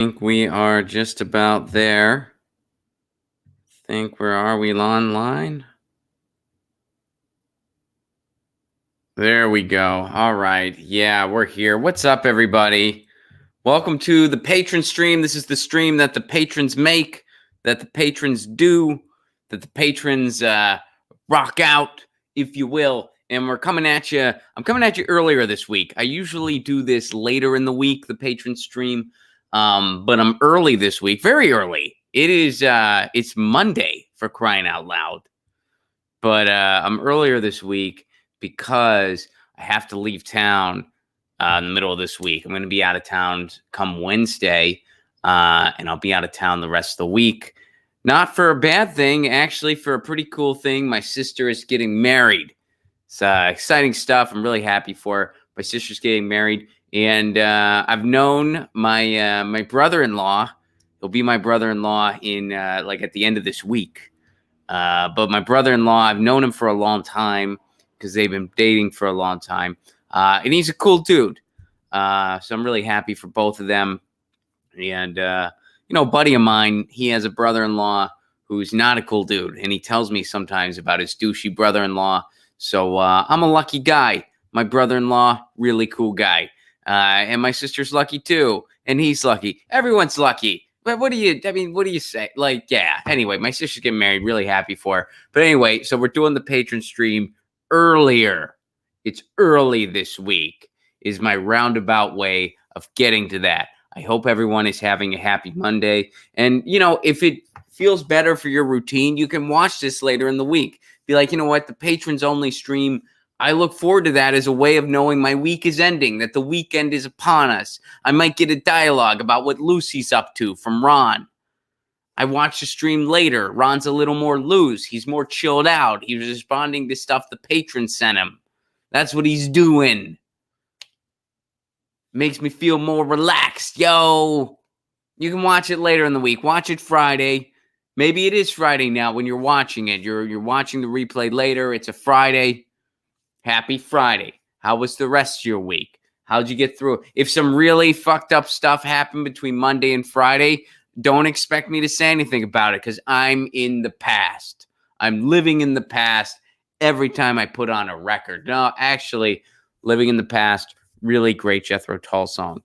Think we are just about there. Where are we online? There we go. All right. Yeah, we're here. What's up, everybody? Welcome to the patron stream. This is the stream that the patrons make, that the patrons do, that the patrons rock out, if you will. And we're coming at you. I'm coming at you earlier this week. I usually do this later in the week, the patron stream. But I'm early this week, very early. It's Monday, for crying out loud. But I'm earlier this week because I have to leave town in the middle of this week. I'm going to be out of town come Wednesday, and I'll be out of town the rest of the week. Not for a bad thing, actually, for a pretty cool thing. My sister is getting married. It's exciting stuff. I'm really happy for her. My sister's getting married, and I've known my brother-in-law. He'll be my brother-in-law in at the end of this week. But my brother-in-law, I've known him for a long time because they've been dating for a long time. And he's a cool dude. So I'm really happy for both of them. And, a buddy of mine, he has a brother-in-law who's not a cool dude. And he tells me sometimes about his douchey brother-in-law. So I'm a lucky guy. My brother-in-law, really cool guy. And my sister's lucky too. And he's lucky. Everyone's lucky. But what do you say? Anyway, my sister's getting married. Really happy for her. But anyway, so we're doing the patron stream earlier. It's early this week is my roundabout way of getting to that. I hope everyone is having a happy Monday. And, if it feels better for your routine, you can watch this later in the week. Be like, you know what? The patrons only stream. I look forward to that as a way of knowing my week is ending, that the weekend is upon us. I might get a dialogue about what Lucy's up to from Ron. I watch the stream later. Ron's a little more loose. He's more chilled out. He was responding to stuff the patrons sent him. That's what he's doing. Makes me feel more relaxed, yo. You can watch it later in the week. Watch it Friday. Maybe it is Friday now when you're watching it. You're watching the replay later. It's a Friday. Happy Friday. How was the rest of your week? How'd you get through it? If some really fucked up stuff happened between Monday and Friday, don't expect me to say anything about it because I'm in the past. I'm living in the past every time I put on a record. No, actually, living in the past, really great Jethro Tull song.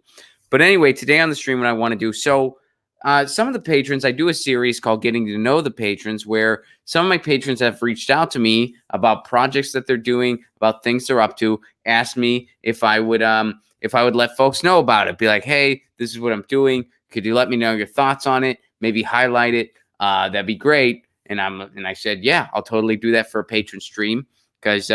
But anyway, today on the stream, what I want to do, some of the patrons, I do a series called Getting to Know the Patrons, where some of my patrons have reached out to me about projects that they're doing, about things they're up to, asked me if I would let folks know about it. Be like, hey, this is what I'm doing. Could you let me know your thoughts on it? Maybe highlight it. That'd be great. And I said, yeah, I'll totally do that for a patron stream because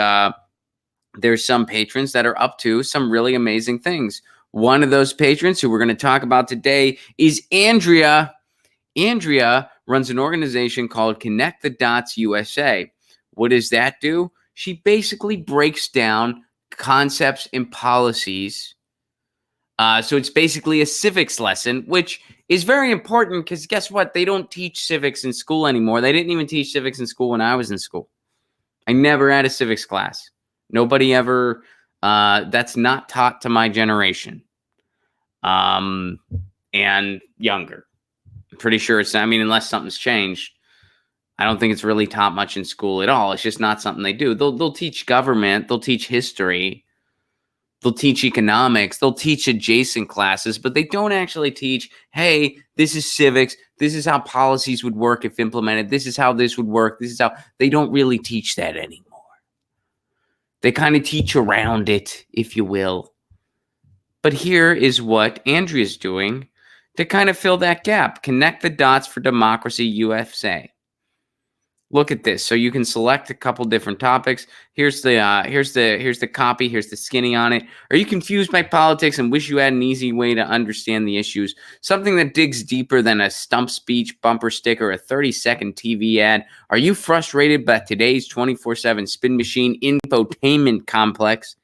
there's some patrons that are up to some really amazing things. One of those patrons who we're going to talk about today is Andrea. Andrea runs an organization called Connect the Dots USA. What does that do? She basically breaks down concepts and policies. So it's basically a civics lesson, which is very important because guess what? They don't teach civics in school anymore. They didn't even teach civics in school when I was in school. I never had a civics class. Nobody ever... that's not taught to my generation and younger. I'm pretty sure it's, unless something's changed, I don't think it's really taught much in school at all. It's just not something they do. They'll teach government, they'll teach history, they'll teach economics, they'll teach adjacent classes, but they don't actually teach, hey, this is civics, this is how policies would work if implemented, this is how this would work, this is how... They don't really teach that anymore. They kind of teach around it, if you will. But here is what Andrea's doing to kind of fill that gap. Connect the Dots for Democracy USA. Look at this. So you can select a couple different topics. Here's the copy. Here's the skinny on it. Are you confused by politics and wish you had an easy way to understand the issues? Something that digs deeper than a stump speech, bumper sticker, or a 30-second TV ad? Are you frustrated by today's 24/7 spin machine infotainment complex?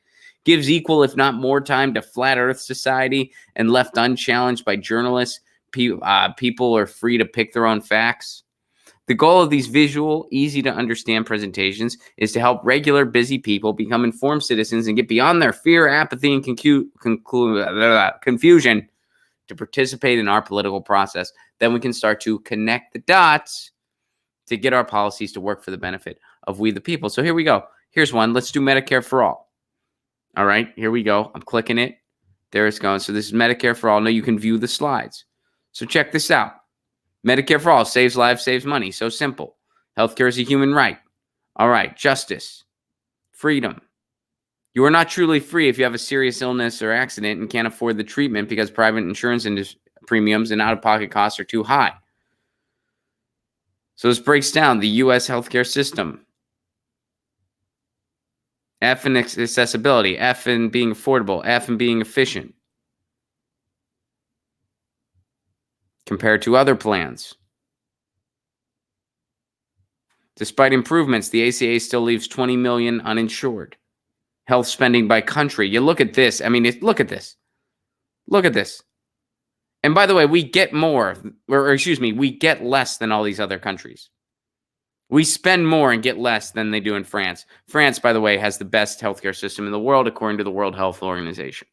Gives equal, if not more, time to Flat Earth Society and left unchallenged by journalists. People are free to pick their own facts. The goal of these visual, easy-to-understand presentations is to help regular, busy people become informed citizens and get beyond their fear, apathy, and confusion to participate in our political process, then we can start to connect the dots to get our policies to work for the benefit of we the people. So here we go. Here's one. Let's do Medicare for all. All right, here we go. I'm clicking it. There it's going. So this is Medicare for all. Now you can view the slides. So check this out. Medicare for all saves lives, saves money. So simple. Healthcare is a human right. All right, justice, freedom. You are not truly free if you have a serious illness or accident and can't afford the treatment because private insurance premiums and out-of-pocket costs are too high. So this breaks down the U.S. healthcare system. F in accessibility, F in being affordable, F in being efficient compared to other plans. Despite improvements, the ACA still leaves 20 million uninsured. Health spending by country. You look at this. I mean, look at this. Look at this. And by the way, we get more, or excuse me, we get less than all these other countries. We spend more and get less than they do in France. France, by the way, has the best healthcare system in the world, according to the World Health Organization.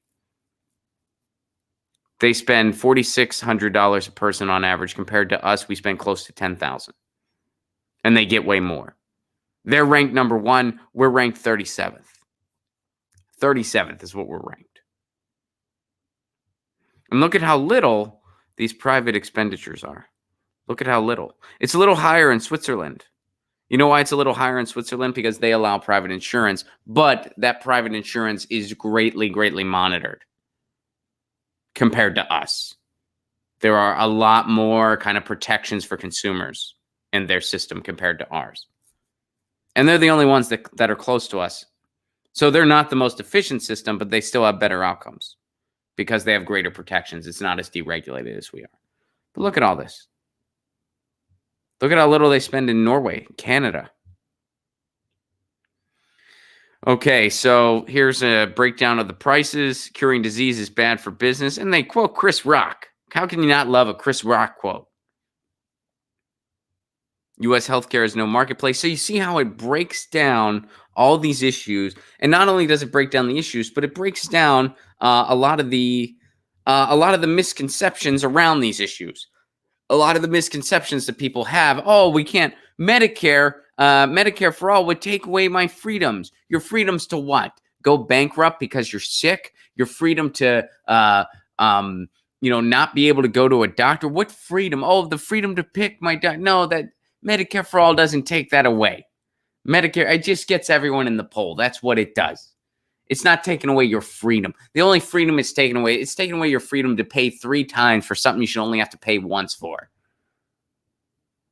They spend $4,600 a person on average. Compared to us, we spend close to $10,000. And they get way more. They're ranked number 1. We're ranked 37th. 37th is what we're ranked. And look at how little these private expenditures are. Look at how little. It's a little higher in Switzerland. You know why it's a little higher in Switzerland? Because they allow private insurance, but that private insurance is greatly, greatly monitored compared to us. There are a lot more kind of protections for consumers in their system compared to ours. And they're the only ones that are close to us. So they're not the most efficient system, but they still have better outcomes because they have greater protections. It's not as deregulated as we are. But look at all this. Look at how little they spend in Norway, Canada. Okay, so here's a breakdown of the prices. Curing disease is bad for business. And they quote Chris Rock. How can you not love a Chris Rock quote? U.S. healthcare is no marketplace. So you see how it breaks down all these issues. And not only does it break down the issues, but it breaks down a lot of the misconceptions around these issues. A lot of the misconceptions that people have. Oh, we can't. Medicare for all would take away my freedoms. Your freedoms to what? Go bankrupt because you're sick? Your freedom to, not be able to go to a doctor? What freedom? Oh, the freedom to pick my doctor. No, that Medicare for all doesn't take that away. Medicare, it just gets everyone in the poll. That's what it does. It's not taking away your freedom. The only freedom it's taking away your freedom to pay 3 times for something you should only have to pay once for.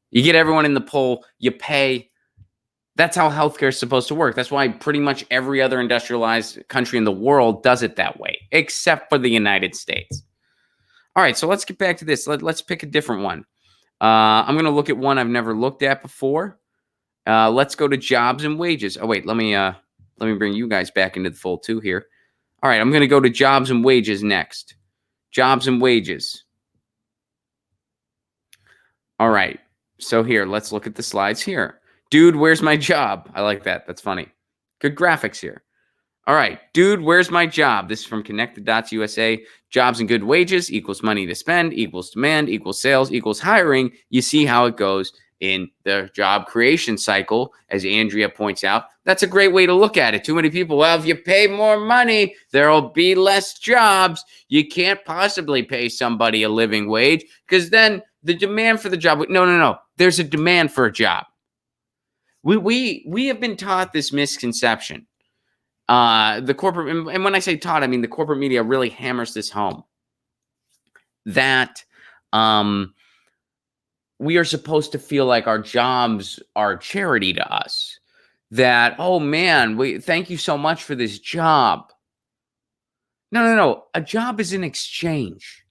You get everyone in the poll, you pay. That's how healthcare is supposed to work. That's why pretty much every other industrialized country in the world does it that way, except for the United States. All right, so let's get back to this. Let's pick a different one. I'm going to look at one I've never looked at before. Let's go to jobs and wages. Oh, wait, let me bring you guys back into the fold too here. All right, I'm going to go to jobs and wages next. Jobs and wages. All right, so here, let's look at the slides here. Dude, where's my job? I like that. That's funny. Good graphics here. All right, dude, where's my job? This is from Connect the Dots USA. Jobs and good wages equals money to spend, equals demand, equals sales, equals hiring. You see how it goes in the job creation cycle, as Andrea points out. That's a great way to look at it. Too many people, well, if you pay more money, there'll be less jobs. You can't possibly pay somebody a living wage because then the demand for the job. No. There's a demand for a job. We have been taught this misconception. The corporate, and when I say taught, I mean the corporate media really hammers this home. That we are supposed to feel like our jobs are charity to us. That, oh man, thank you so much for this job. No. A job is an exchange.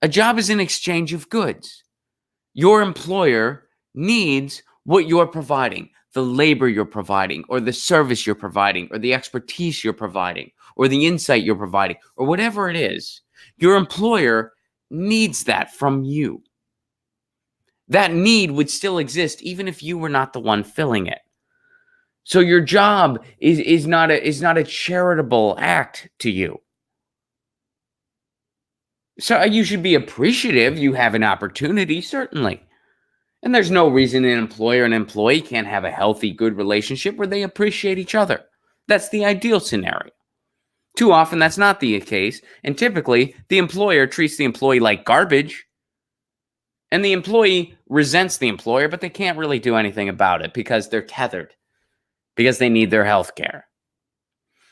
A job is an exchange of goods. Your employer needs what you're providing, the labor you're providing, or the service you're providing, or the expertise you're providing, or the insight you're providing, or whatever it is. Your employer needs that from you. That need would still exist even if you were not the one filling it. So your job is not a charitable act to you. So you should be appreciative. You have an opportunity, certainly. And there's no reason an employer and employee can't have a healthy, good relationship where they appreciate each other. That's the ideal scenario. Too often, that's not the case. And typically, the employer treats the employee like garbage. And the employee resents the employer, but they can't really do anything about it because they're tethered, because they need their health care.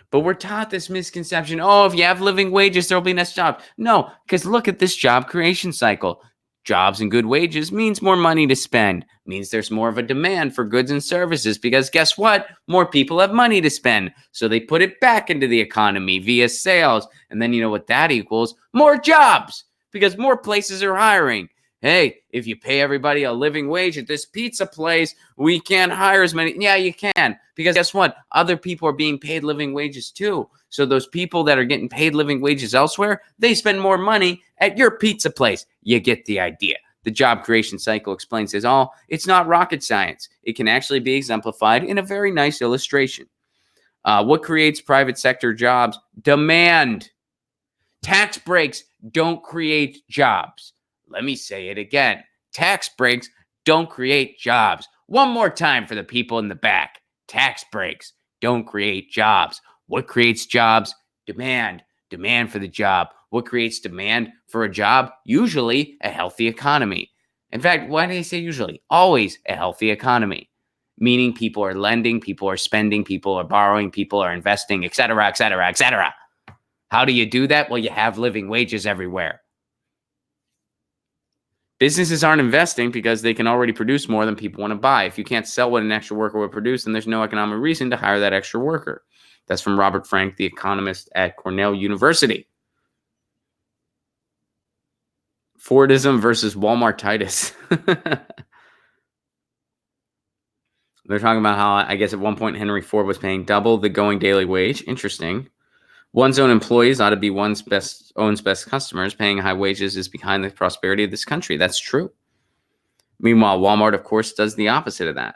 But we're taught this misconception, oh, if you have living wages, there'll be less jobs. No, because look at this job creation cycle. Jobs and good wages means more money to spend, means there's more of a demand for goods and services because guess what? More people have money to spend. So they put it back into the economy via sales. And then you know what that equals? More jobs because more places are hiring. Hey, if you pay everybody a living wage at this pizza place, we can't hire as many. Yeah, you can. Because guess what? Other people are being paid living wages too. So those people that are getting paid living wages elsewhere, they spend more money at your pizza place. You get the idea. The job creation cycle explains this all. It's not rocket science. It can actually be exemplified in a very nice illustration. What creates private sector jobs? Demand. Tax breaks don't create jobs. Let me say it again. Tax breaks don't create jobs. One more time for the people in the back. Tax breaks don't create jobs. What creates jobs? Demand. Demand for the job. What creates demand for a job? Usually a healthy economy. In fact, why do I say usually? Always a healthy economy. Meaning people are lending, people are spending, people are borrowing, people are investing, et cetera, et cetera, et cetera. How do you do that? Well, you have living wages everywhere. Businesses aren't investing because they can already produce more than people want to buy. If you can't sell what an extra worker would produce, then there's no economic reason to hire that extra worker. That's from Robert Frank, the economist at Cornell University. Fordism versus Walmartitis. They're talking about how, I guess, at one point Henry Ford was paying double the going daily wage. Interesting. One's own employees ought to be one's best customers. Paying high wages is behind the prosperity of this country. That's true. Meanwhile, Walmart, of course, does the opposite of that.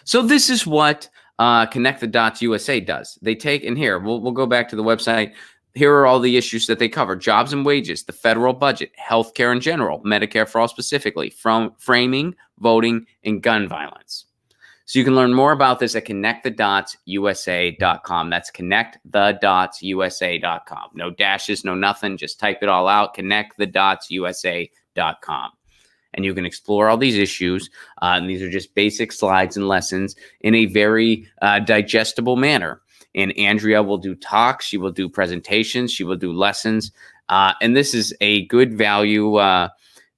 So this is what Connect the Dots USA does. They take, and here, we'll go back to the website. Here are all the issues that they cover: jobs and wages, the federal budget, healthcare in general, Medicare for all specifically, from framing, voting, and gun violence. So you can learn more about this at connectthedotsusa.com. That's connectthedotsusa.com. No dashes, no nothing. Just type it all out, connectthedotsusa.com. And you can explore all these issues. And these are just basic slides and lessons in a very digestible manner. And Andrea will do talks. She will do presentations. She will do lessons. And this is a good value.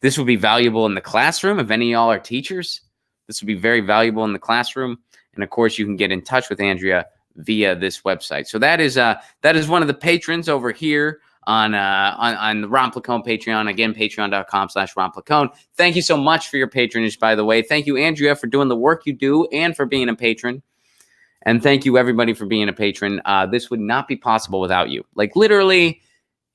This will be valuable in the classroom. If any of y'all are teachers, this would be very valuable in the classroom. And of course, you can get in touch with Andrea via this website. So that is one of the patrons over here on the Ron Placone Patreon. Again, patreon.com/Ron Placone. Thank you so much for your patronage, by the way. Thank you, Andrea, for doing the work you do and for being a patron. And thank you, everybody, for being a patron. This would not be possible without you. Like, literally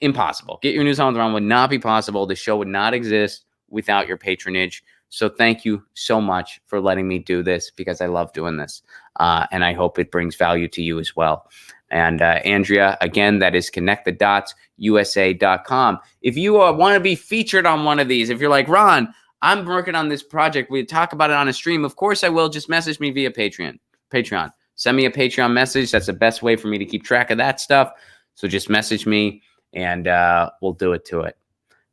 impossible. Get Your News On with Ron would not be possible. The show would not exist without your patronage. So thank you so much for letting me do this, because I love doing this. And I hope it brings value to you as well. And Andrea, again, that is connectthedotsusa.com. If you want to be featured on one of these, if you're like, Ron, I'm working on this project, we talk about it on a stream, of course I will. Just message me via Patreon. Send me a Patreon message. That's the best way for me to keep track of that stuff. So just message me and we'll do it to it.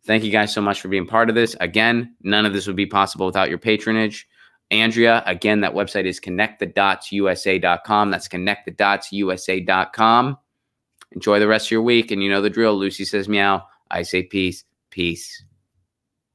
Thank you guys so much for being part of this. Again, none of this would be possible without your patronage. Andrea, again, that website is connectthedotsusa.com. That's connectthedotsusa.com. Enjoy the rest of your week. And you know the drill. Lucy says meow. I say peace. Peace.